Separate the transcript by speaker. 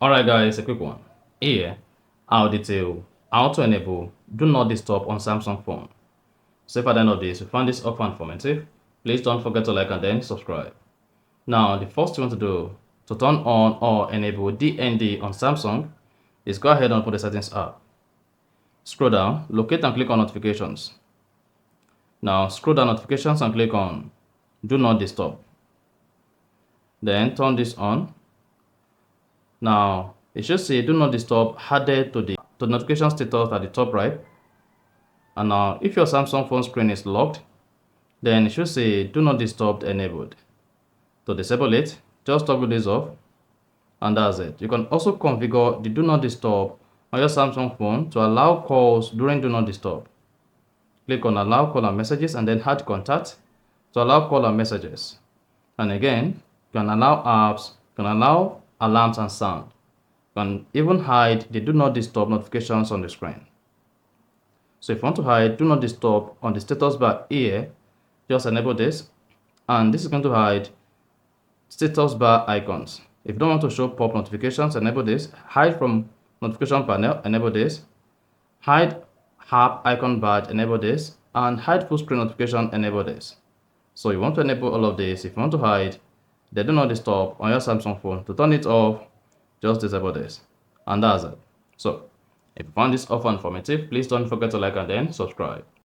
Speaker 1: Alright guys, a quick one. Here, I'll detail how to enable Do Not Disturb on Samsung phone. So if at the end of this you find this offer informative, please don't forget to like and then subscribe. Now, the first thing you want to do to turn on or enable DND on Samsung is go ahead and open the settings app. Scroll down, locate and click on notifications. Now, scroll down notifications and click on Do Not Disturb. Then turn this on. Now, it should say Do Not Disturb added to the notification status at the top right. And now, if your Samsung phone screen is locked, then it should say Do Not Disturb enabled. To disable it, just toggle this off, and that's it. You can also configure the Do Not Disturb on your Samsung phone to allow calls during Do Not Disturb. Click on Allow Call and Messages and then Add Contact to allow call and messages. And again, you can allow apps, you can allow alarms and sound. You can even hide the Do Not Disturb notifications on the screen. So if you want to hide Do Not Disturb on the status bar here, just enable this, and this is going to hide status bar icons. If you don't want to show pop notifications, enable this. Hide from notification panel, enable this. Hide app icon badge, enable this. And hide full screen notification, enable this. So you want to enable all of this. If you want to hide the Do Not Disturb on your Samsung phone, to turn it off, just disable this. And that's it. So if you found this offer informative, please don't forget to like and then subscribe.